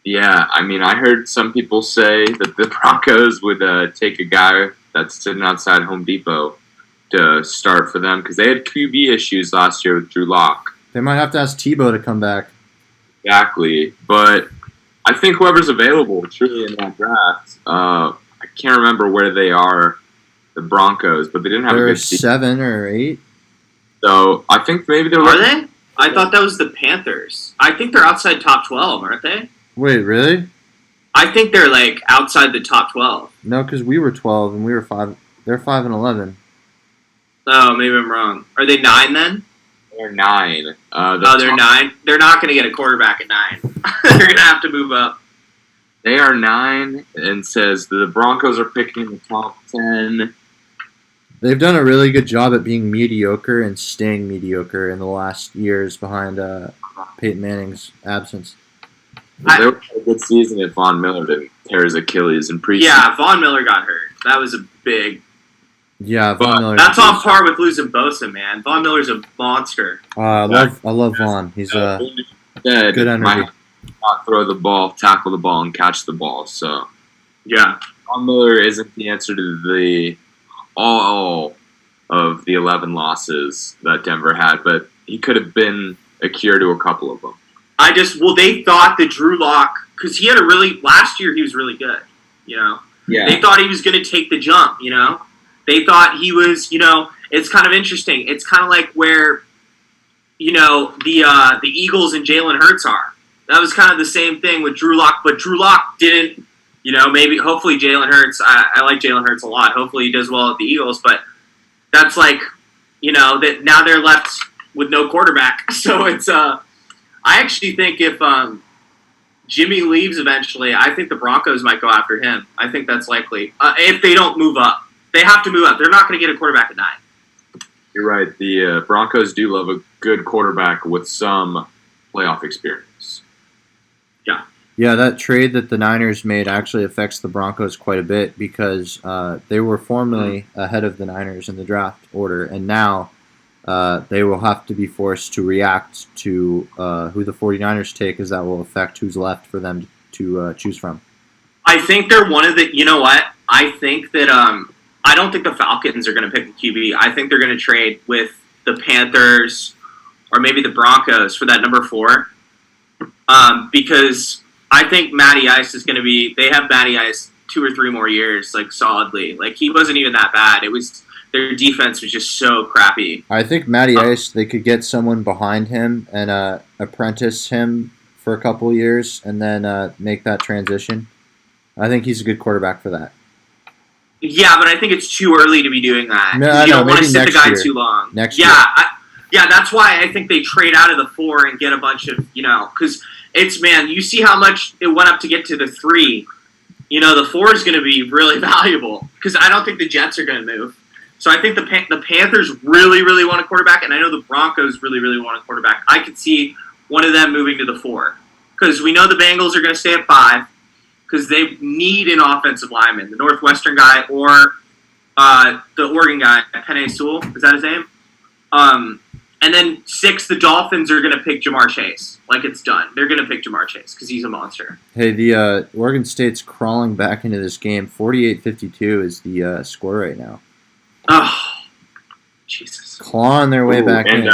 Yeah, I mean, I heard some people say that the Broncos would take a guy that's sitting outside Home Depot to start for them because they had QB issues last year with Drew Lock. They might have to ask Tebow to come back. Exactly, but I think whoever's available truly in that draft. I can't remember where they are, the Broncos, but they didn't have a They're good season. 7 or 8. So I think maybe they're. Are they? I thought that was the Panthers. I think they're outside top 12, aren't they? Wait, really? I think they're like outside the top 12. No, because we were 12 and we were 5. They're 5 and 11. Oh, maybe I'm wrong. Are they 9 then? They're 9. They're 9. They're not going to get a quarterback at 9. They're going to have to move up. They are 9 and says the Broncos are picking in the top 10. They've done a really good job at being mediocre and staying mediocre in the last years behind Peyton Manning's absence. They were a good season if Von Miller didn't tear his Achilles in preseason. Yeah, Von Miller got hurt. That was a big. Yeah, Von Miller. That's on par with losing Bosa, man. Von Miller's a monster. I love Von. He's good energy. Not throw the ball, tackle the ball, and catch the ball. So yeah, Von Miller isn't the answer to the all of the 11 losses that Denver had, but he could have been a cure to a couple of them. They thought that Drew Lock, because he had last year he was really good, Yeah. They thought he was going to take the jump, They thought he was, it's kind of interesting. It's kind of like where, the Eagles and Jalen Hurts are. That was kind of the same thing with Drew Lock, but Drew Lock didn't, hopefully Jalen Hurts, I like Jalen Hurts a lot. Hopefully he does well at the Eagles, but that's like, that now they're left with no quarterback. So it's, I actually think if Jimmy leaves eventually, I think the Broncos might go after him. I think that's likely. If they don't move up. They have to move up. They're not going to get a quarterback at 9. You're right. The Broncos do love a good quarterback with some playoff experience. Yeah. Yeah, that trade that the Niners made actually affects the Broncos quite a bit because they were formerly ahead of the Niners in the draft order, and now they will have to be forced to react to who the 49ers take, as that will affect who's left for them to choose from. I think they're one of the. You know what? I think that I don't think the Falcons are going to pick the QB. I think they're going to trade with the Panthers or maybe the Broncos for that number 4, because I think Matty Ice is going to be. They have Matty Ice 2 or 3 more years, like solidly. Like he wasn't even that bad. It was. Their defense was just so crappy. I think Matty Ice, they could get someone behind him and apprentice him for a couple years and then make that transition. I think he's a good quarterback for that. Yeah, but I think it's too early to be doing that. No, you don't want to sit the guy year. too long. Next year. Yeah, that's why I think they trade out of the 4 and get a bunch of, because it's, man, you see how much it went up to get to the 3. The 4 is going to be really valuable because I don't think the Jets are going to move. So I think the Panthers really, really want a quarterback, and I know the Broncos really, really want a quarterback. I could see one of them moving to the 4 because we know the Bengals are going to stay at 5 because they need an offensive lineman, the Northwestern guy or the Oregon guy, Penei Sewell. Is that his name? And then 6, the Dolphins are going to pick Jamar Chase. Like, it's done. They're going to pick Jamar Chase because he's a monster. Hey, the Oregon State's crawling back into this game. 48-52 is the score right now. Oh, Jesus. Clawing their way back in.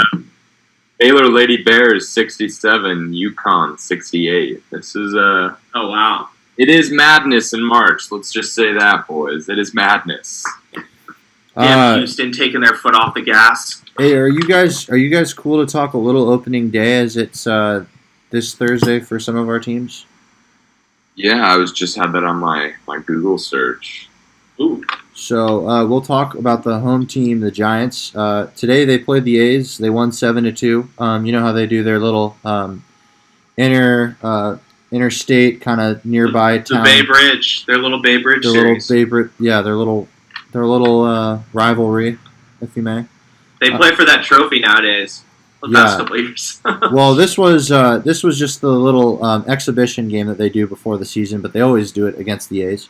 Baylor Lady Bears 67, UConn 68. This is oh wow. It is madness in March. Let's just say that, boys. It is madness. Damn, Houston taking their foot off the gas. Hey, are you guys cool to talk a little opening day as it's this Thursday for some of our teams? Yeah, I was just had that on my Google search. Ooh. So we'll talk about the home team, the Giants. Today they played the A's. They won 7-2. You know how they do their little interstate kind of nearby town. The Bay Bridge, their little Bay Bridge Their series. little rivalry, if you may. They play for that trophy nowadays. The past couple years. Well, this was just the little exhibition game that they do before the season, but they always do it against the A's.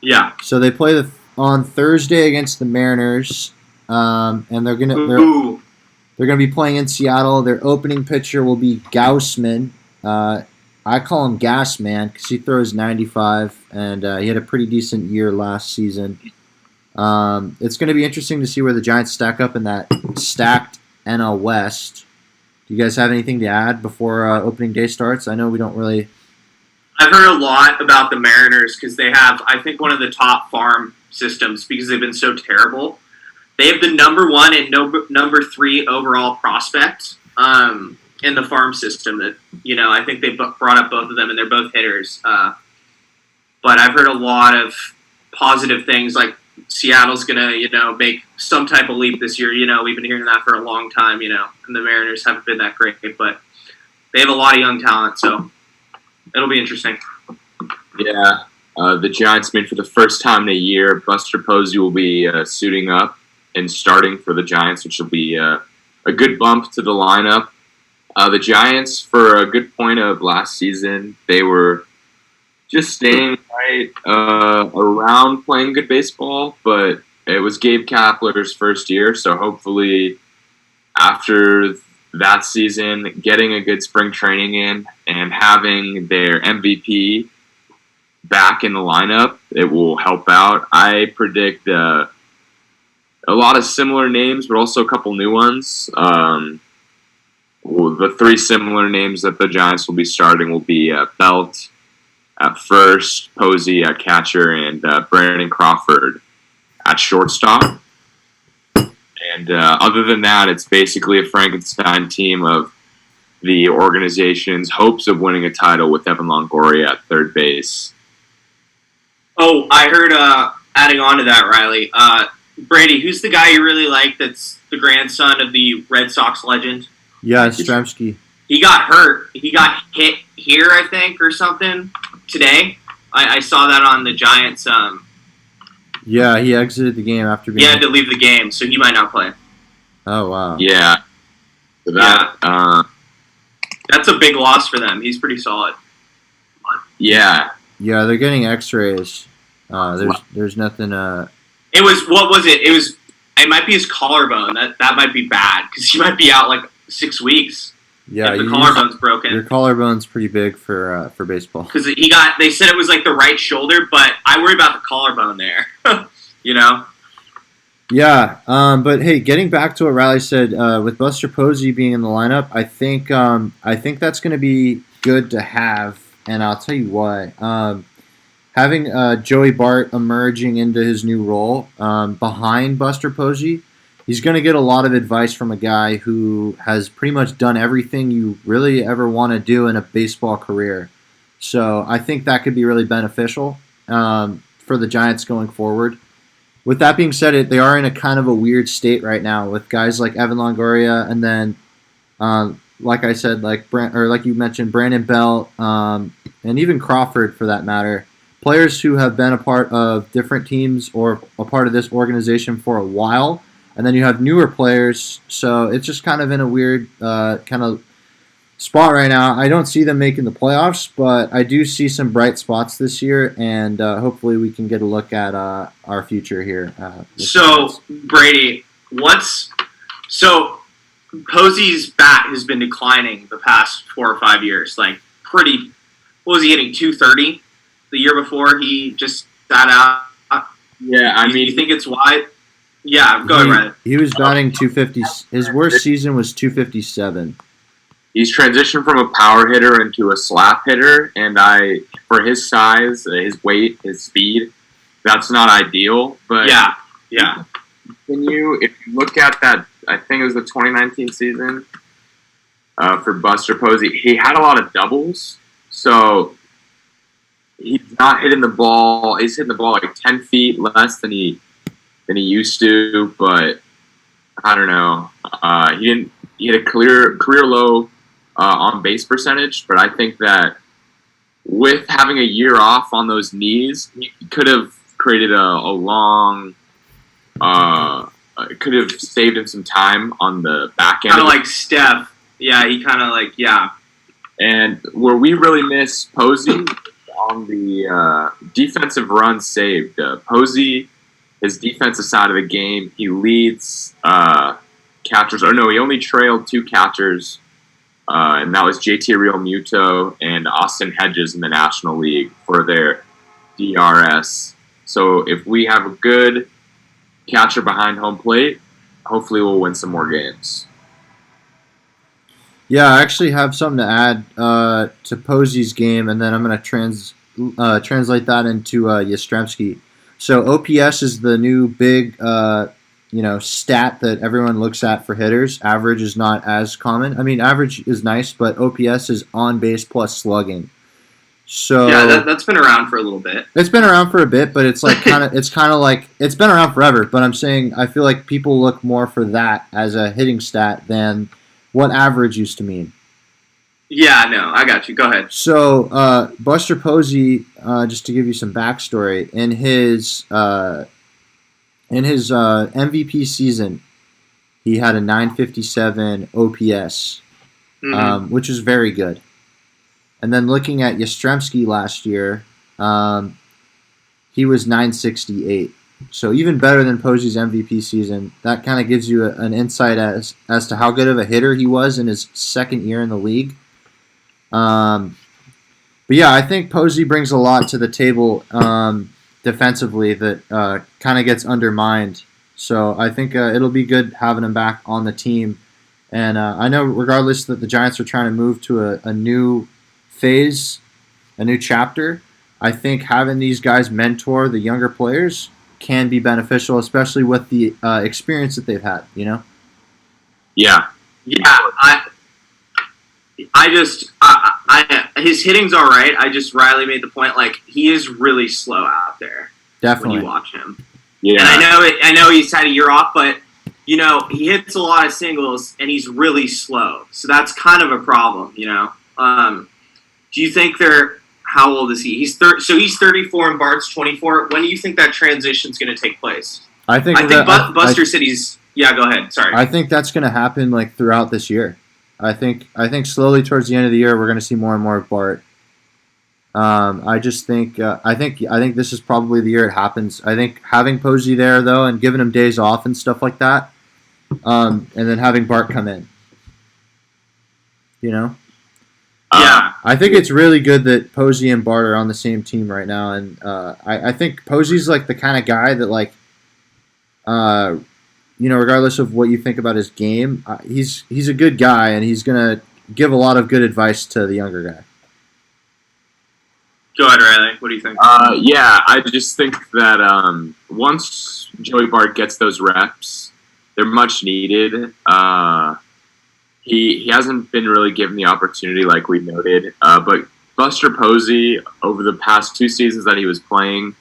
Yeah. So they play on Thursday against the Mariners, and they're gonna be playing in Seattle. Their opening pitcher will be Gaussman. I call him Gas Man because he throws 95, and he had a pretty decent year last season. It's going to be interesting to see where the Giants stack up in that stacked NL West. Do you guys have anything to add before opening day starts? I know we don't really. I've heard a lot about the Mariners because they have, I think, one of the top farm systems because they've been so terrible. They have the number 1 and number 3 overall prospect in the farm system. That I think they brought up both of them, and they're both hitters. But I've heard a lot of positive things, like Seattle's gonna, make some type of leap this year. We've been hearing that for a long time. And the Mariners haven't been that great, but they have a lot of young talent, so it'll be interesting. Yeah, the Giants, for the first time in a year, Buster Posey will be suiting up and starting for the Giants, which will be a good bump to the lineup. The Giants, for a good point of last season, they were just staying right around playing good baseball, but it was Gabe Kapler's first year, so hopefully after that season, getting a good spring training in and having their MVP back in the lineup, it will help out. I predict a lot of similar names, but also a couple new ones. The 3 similar names that the Giants will be starting will be Belt at first, Posey at catcher, and Brandon Crawford at shortstop. And other than that, it's basically a Frankenstein team of the organization's hopes of winning a title with Evan Longoria at third base. Oh, I heard, adding on to that, Riley, Brady, who's the guy you really like that's the grandson of the Red Sox legend? Yeah, Stremski. He got hurt. He got hit here, I think, or something today. I saw that on the Giants. Yeah, he exited the game after being. He had to leave the game, so he might not play. Oh wow. Yeah. So that. That's a big loss for them. He's pretty solid. Yeah. Yeah, they're getting X-rays. There's nothing. It was, what was it? It might be his collarbone. That might be bad because he might be out like 6 weeks. Yeah, if the collarbone's broken. Your collarbone's pretty big for baseball. Because they said it was like the right shoulder, but I worry about the collarbone there. Yeah, but hey, getting back to what Riley said, with Buster Posey being in the lineup, I think that's going to be good to have, and I'll tell you why. Having Joey Bart emerging into his new role behind Buster Posey, he's going to get a lot of advice from a guy who has pretty much done everything you really ever want to do in a baseball career. So I think that could be really beneficial for the Giants going forward. With that being said, they are in a kind of a weird state right now with guys like Evan Longoria, and then, like I said, like you mentioned, Brandon Belt, and even Crawford for that matter. Players who have been a part of different teams or a part of this organization for a while, and then you have newer players. So it's just kind of in a weird kind of spot right now. I don't see them making the playoffs, but I do see some bright spots this year, and hopefully we can get a look at our future here. So, Brady, Posey's bat has been declining the past 4 or 5 years. Like, what was he hitting, 230 the year before he just sat out? Yeah, you think it's wide? Yeah, go ahead, Ryan. He was batting 250. His worst season was 257. He's transitioned from a power hitter into a slap hitter, and for his size, his weight, his speed, that's not ideal. But yeah. If you look at that, I think it was the 2019 season for Buster Posey, he had a lot of doubles. So he's not hitting the ball. He's hitting the ball like 10 feet less than he used to. But I don't know. He had a career low on base percentage. But I think that with having a year off on those knees, he could have created a long. It could have saved him some time on the back end. Kind of like Steph. Yeah, he kind of like, yeah. And where we really miss Posey on the defensive runs saved. Posey, his defensive side of the game, he leads catchers. Or no, he only trailed 2 catchers, and that was JT Realmuto and Austin Hedges in the National League for their DRS. So if we have a good catcher behind home plate, hopefully we'll win some more games. Yeah, I actually have something to add to Posey's game, and then I'm going to translate that into Yastrzemski. So OPS is the new big stat that everyone looks at for hitters. Average is not as common. I mean, average is nice, but OPS is on base plus slugging. So yeah, that's been around for a little bit. It's been around for a bit, but it's like kind of like it's been around forever. But I'm saying I feel like people look more for that as a hitting stat than what average used to mean. Yeah, no, I got you. Go ahead. So Buster Posey, just to give you some backstory, in his MVP season, he had a 957 OPS, which is very good. And then looking at Yastrzemski last year, he was 968. So even better than Posey's MVP season. That kind of gives you an insight as to how good of a hitter he was in his second year in the league. But yeah, I think Posey brings a lot to the table defensively that kind of gets undermined. So I think it'll be good having him back on the team. And I know regardless that the Giants are trying to move to a new phase, a new chapter, I think having these guys mentor the younger players can be beneficial, especially with the experience that they've had, you know? Yeah. His hitting's all right. Riley made the point, like, he is really slow out there. Definitely. When you watch him. Yeah. And I know he's had a year off, but, you know, he hits a lot of singles, and he's really slow. So that's kind of a problem, you know? Do you think how old is he? He's 34 and Bart's 24. When do you think that transition's going to take place? I think Buster said he's... Yeah, go ahead. Sorry. I think that's going to happen like throughout this year. I think slowly towards the end of the year we're going to see more and more of Bart. I think this is probably the year it happens. I think having Posey there though and giving him days off and stuff like that, and then having Bart come in. You know? Yeah. I think it's really good that Posey and Bart are on the same team right now, and I think Posey's like the kind of guy that like, regardless of what you think about his game, he's a good guy, and he's gonna give a lot of good advice to the younger guy. Go ahead, Riley. What do you think? Yeah, I just think that once Joey Bart gets those reps, they're much needed. He hasn't been really given the opportunity like we noted. But Buster Posey, over the past 2 seasons that he was playing,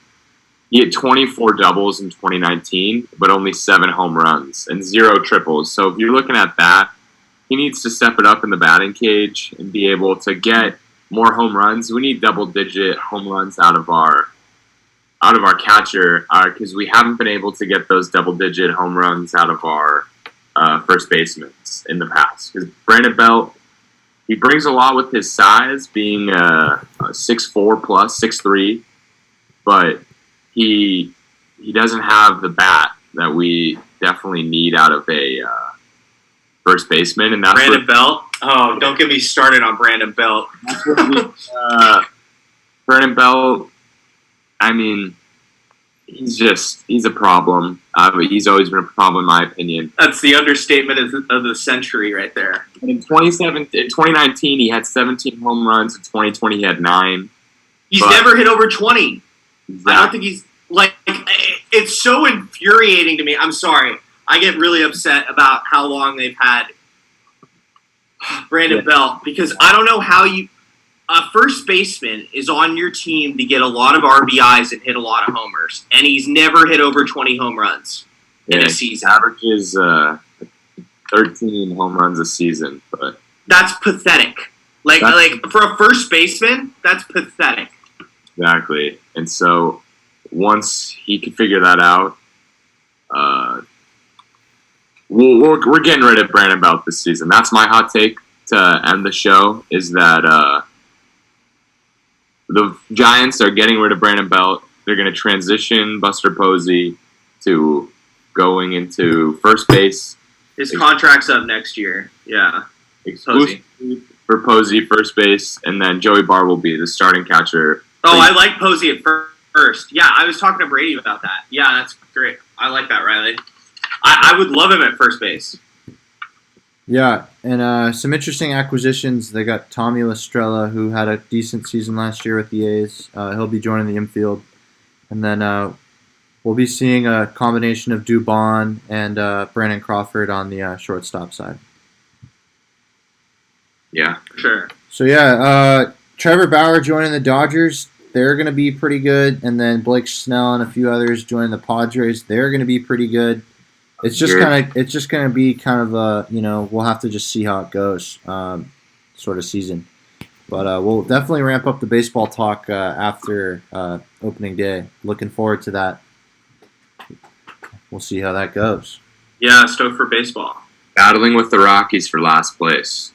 he had 24 doubles in 2019, but only 7 home runs and 0 triples. So if you're looking at that, he needs to step it up in the batting cage and be able to get more home runs. We need double-digit home runs out of our catcher because we haven't been able to get those double-digit home runs out of our first basemen in the past. Because Brandon Belt, he brings a lot with his size, being 6'4 plus, 6'3", but he doesn't have the bat that we definitely need out of a first baseman. And that's Brandon Belt? Oh, don't get me started on Brandon Belt. That's what Brandon Belt, I mean, he's a problem. He's always been a problem in my opinion. That's the understatement of the century right there. In 2019, he had 17 home runs. In 2020, he had 9. He's never hit over 20. Exactly. I don't think he's, like, it's so infuriating to me. I'm sorry. I get really upset about how long they've had Brandon Belt because I don't know how a first baseman is on your team to get a lot of RBIs and hit a lot of homers, and he's never hit over 20 home runs in a season. Averages 13 home runs a season, but that's pathetic. Like for a first baseman, that's pathetic. Exactly. And so once he can figure that out, we're getting rid of Brandon Belt this season. That's my hot take to end the show, is that the Giants are getting rid of Brandon Belt. They're going to transition Buster Posey to going into first base. His contract's up next year. Yeah. Exclusively for Posey, first base, and then Joey Barr will be the starting catcher. Oh, I like Posey at first. Yeah, I was talking to Brady about that. Yeah, that's great. I like that, Riley. I would love him at first base. Yeah, and some interesting acquisitions. They got Tommy Lestrella, who had a decent season last year with the A's. He'll be joining the infield. And then we'll be seeing a combination of Dubon and Brandon Crawford on the shortstop side. Yeah, sure. So, yeah, Trevor Bauer joining the Dodgers. They're going to be pretty good. And then Blake Snell and a few others joining the Padres. They're going to be pretty good. It's just going to be kind of a, we'll have to just see how it goes, sort of season. But we'll definitely ramp up the baseball talk after opening day. Looking forward to that. We'll see how that goes. Yeah, stoked for baseball. Battling with the Rockies for last place.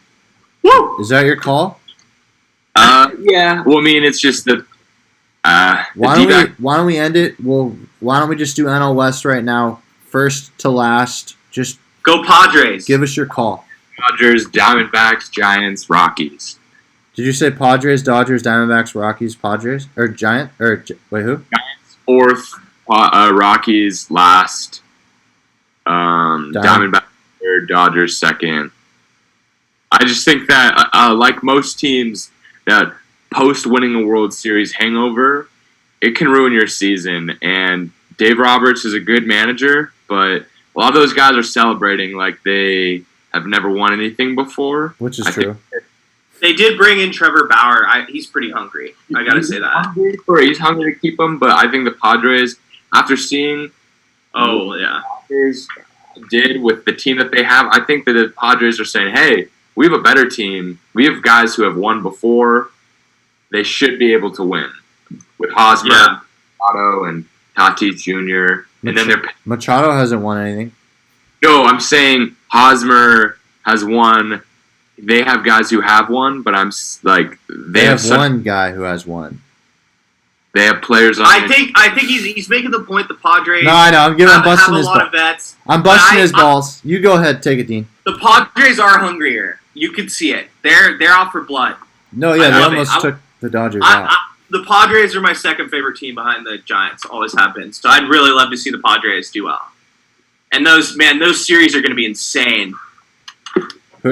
Woo! Is that your call? Yeah. Well, I mean, it's just the. Why don't we end it? Why don't we just do NL West right now? First to last, just go Padres. Give us your call. Dodgers, Diamondbacks, Giants, Rockies. Did you say Padres, Dodgers, Diamondbacks, Rockies, Padres, or Giant? Or wait, who? Giants fourth, Rockies last, Diamondbacks third, Dodgers second. I just think that, like most teams, that post winning a World Series hangover, it can ruin your season. And Dave Roberts is a good manager, but a lot of those guys are celebrating like they have never won anything before. Which is true. They did bring in Trevor Bauer. He's pretty hungry. I got to say that. He's hungry to keep him, but I think the Padres, after seeing what the Padres did with the team that they have, I think that the Padres are saying, hey, we have a better team. We have guys who have won before. They should be able to win. With Hosmer, Machado, and Tatis Jr. And then Machado hasn't won anything. No, I'm saying Hosmer has won. They have guys who have won, but I'm like they have one guy who has won. They have players on. I think he's making the point. The Padres. No, I know. I'm busting his balls. Of vets. I'm busting his balls. You go ahead, take it, Dean. The Padres are hungrier. You can see it. They're out for blood. No, yeah, they almost took the Dodgers out. The Padres are my second favorite team behind the Giants. Always have been. So I'd really love to see the Padres do well. And those series are going to be insane.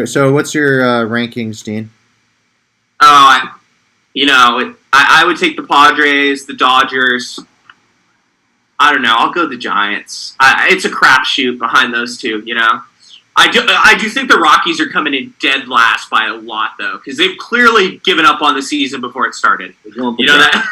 So what's your rankings, Dean? I would take the Padres, the Dodgers. I don't know. I'll go the Giants. It's a crapshoot behind those two. I do think the Rockies are coming in dead last by a lot, though, because they've clearly given up on the season before it started. You know that?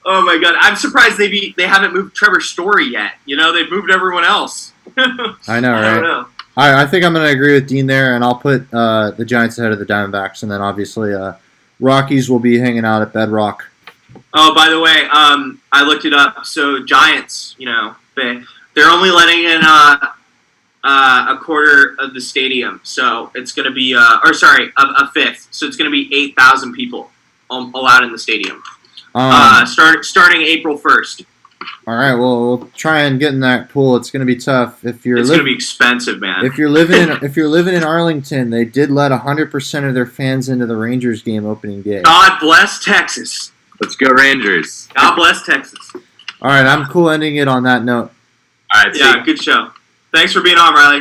Oh my God, I'm surprised they haven't moved Trevor Story yet. They've moved everyone else. I know, right? I don't know. I think I'm going to agree with Dean there, and I'll put the Giants ahead of the Diamondbacks, and then obviously Rockies will be hanging out at Bedrock. Oh, by the way, I looked it up. So Giants, they're only letting in a quarter of the stadium, so it's going to be a fifth. So it's going to be 8,000 people allowed in the stadium. Starting April 1st. All right, well, we'll try and get in that pool. It's going to be tough. It's going to be expensive, man. If you're living in Arlington, they did let 100% of their fans into the Rangers game opening day. God bless Texas. Let's go Rangers. God bless Texas. All right, I'm cool ending it on that note. All right, good show. Thanks for being on, Riley.